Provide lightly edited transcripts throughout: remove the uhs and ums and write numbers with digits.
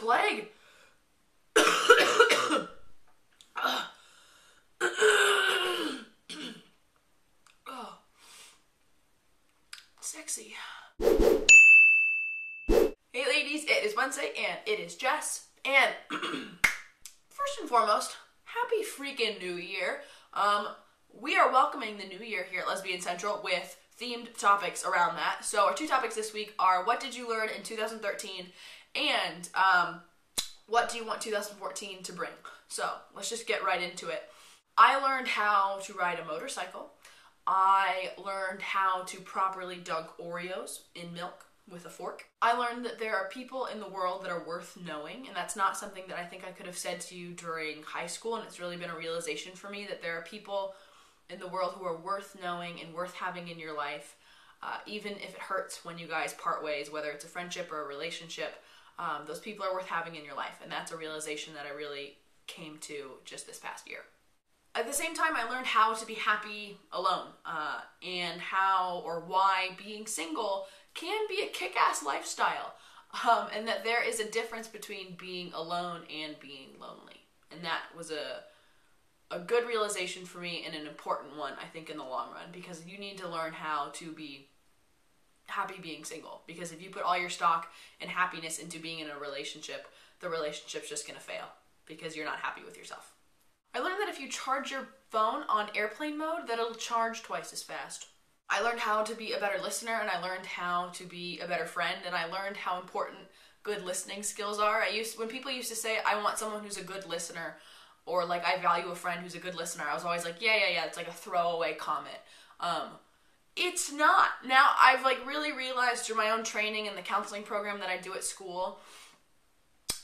plague. Oh, sexy. Hey ladies, it is Wednesday and it is Jess. And first and foremost, happy freaking New Year. We are welcoming the new year here at Lesbian Central with themed topics around that. So our two topics this week are what did you learn in 2013 and what do you want 2014 to bring? So let's just get right into it. I learned how to ride a motorcycle. I learned how to properly dunk Oreos in milk with a fork. I learned that there are people in the world that are worth knowing, and that's not something that I think I could have said to you during high school, and it's really been a realization for me that there are people in the world who are worth knowing and worth having in your life, even if it hurts when you guys part ways, whether it's a friendship or a relationship. Those people are worth having in your life, and that's a realization that I really came to just this past year. At the same time, I learned how to be happy alone, and how or why being single can be a kick-ass lifestyle, and that there is a difference between being alone and being lonely. And that was a good realization for me and an important one, I think, in the long run, because you need to learn how to be happy being single. Because if you put all your stock and happiness into being in a relationship, the relationship's just going to fail because you're not happy with yourself. I learned that if you charge your phone on airplane mode, that it'll charge twice as fast. I learned how to be a better listener, and I learned how to be a better friend, and I learned how important good listening skills are. When people used to say, I want someone who's a good listener, or like, I value a friend who's a good listener, I was always like, yeah, it's like a throwaway comment. It's not. Now, I've like really realized through my own training and the counseling program that I do at school,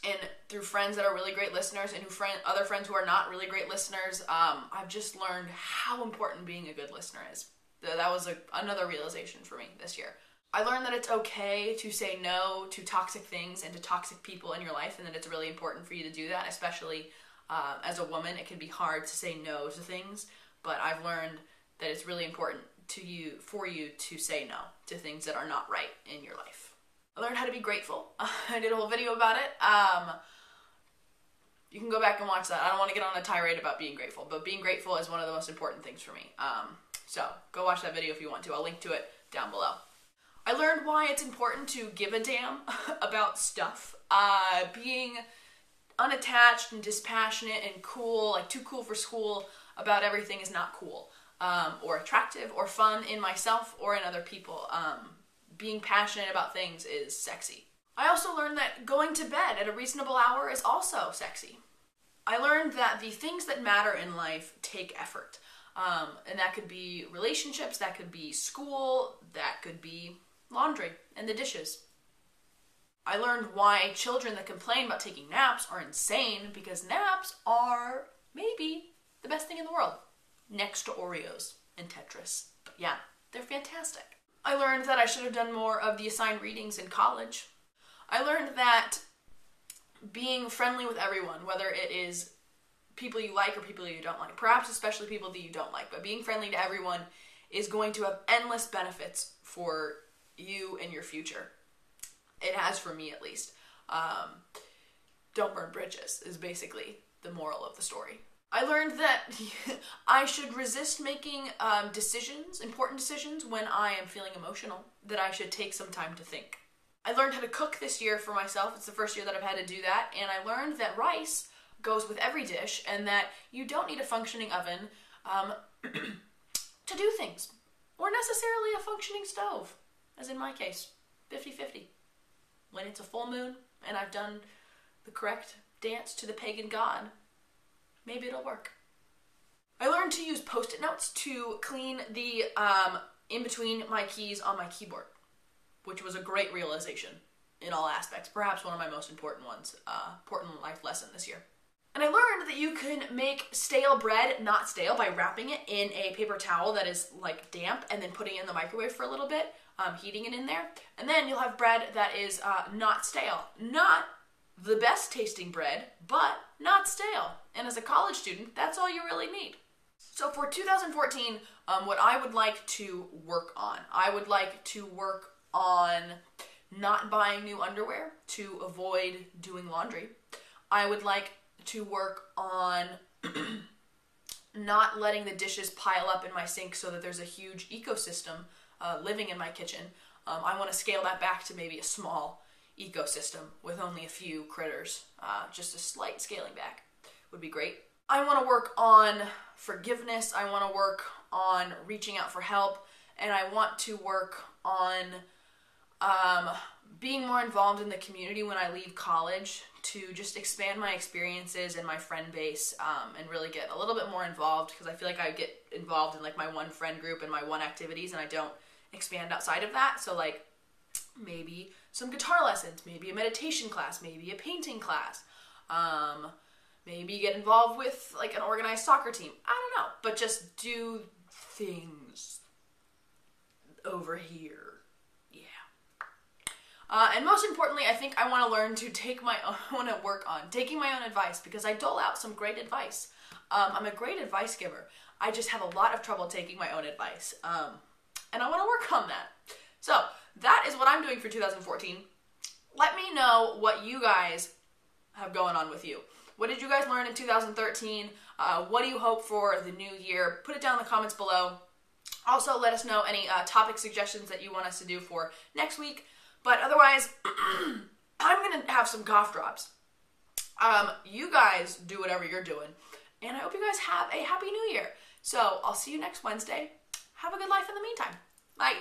and through friends that are really great listeners and other friends who are not really great listeners, I've just learned how important being a good listener is. That was another realization for me this year. I learned that it's okay to say no to toxic things and to toxic people in your life, and that it's really important for you to do that, especially as a woman. It can be hard to say no to things, but I've learned that it's really important for you to say no to things that are not right in your life. I learned how to be grateful. I did a whole video about it. You can go back and watch that. I don't want to get on a tirade about being grateful, but being grateful is one of the most important things for me. So go watch that video if you want to. I'll link to it down below. I learned why it's important to give a damn about stuff. Being unattached and dispassionate and cool, like too cool for school about everything is not cool, or attractive or fun in myself or in other people. Being passionate about things is sexy. I also learned that going to bed at a reasonable hour is also sexy. I learned that the things that matter in life take effort. And that could be relationships, that could be school, that could be laundry and the dishes. I learned why children that complain about taking naps are insane, because naps are maybe the best thing in the world, next to Oreos and Tetris. But yeah, they're fantastic. I learned that I should have done more of the assigned readings in college. I learned that being friendly with everyone, whether it is people you like or people you don't like, perhaps especially people that you don't like, but being friendly to everyone is going to have endless benefits for you and your future. It has for me, at least. Don't burn bridges is basically the moral of the story. I learned that I should resist making important decisions when I am feeling emotional, that I should take some time to think. I learned how to cook this year for myself. It's the first year that I've had to do that, and I learned that rice goes with every dish, and that you don't need a functioning oven to do things, or necessarily a functioning stove, as in my case, 50-50. When it's a full moon, and I've done the correct dance to the pagan god, maybe it'll work. I learned to use Post-it notes to clean the in between my keys on my keyboard, which was a great realization in all aspects. Perhaps one of my most important life lesson this year. And I learned that you can make stale bread not stale by wrapping it in a paper towel that is like damp and then putting it in the microwave for a little bit, heating it in there. And then you'll have bread that is not stale. Not the best tasting bread, but not stale. And as a college student, that's all you really need. So for 2014, what I would like to work on, I would like to work on not buying new underwear to avoid doing laundry. I would like to work on not letting the dishes pile up in my sink so that there's a huge ecosystem living in my kitchen. I want to scale that back to maybe a small ecosystem with only a few critters. Just a slight scaling back would be great. I want to work on forgiveness. I want to work on reaching out for help. And I want to work on being more involved in the community when I leave college, to just expand my experiences and my friend base, and really get a little bit more involved, because I feel like I get involved in like my one friend group and my one activities, and I don't expand outside of that. So like maybe some guitar lessons, maybe a meditation class, maybe a painting class, maybe get involved with like an organized soccer team. I don't know, but just do things over here. And most importantly, I think I want to learn to work on taking my own advice, because I dole out some great advice. I'm a great advice giver. I just have a lot of trouble taking my own advice. And I want to work on that. So that is what I'm doing for 2014. Let me know what you guys have going on with you. What did you guys learn in 2013? What do you hope for the new year? Put it down in the comments below. Also, let us know any topic suggestions that you want us to do for next week. But otherwise, I'm going to have some cough drops. You guys do whatever you're doing. And I hope you guys have a happy new year. So I'll see you next Wednesday. Have a good life in the meantime. Bye.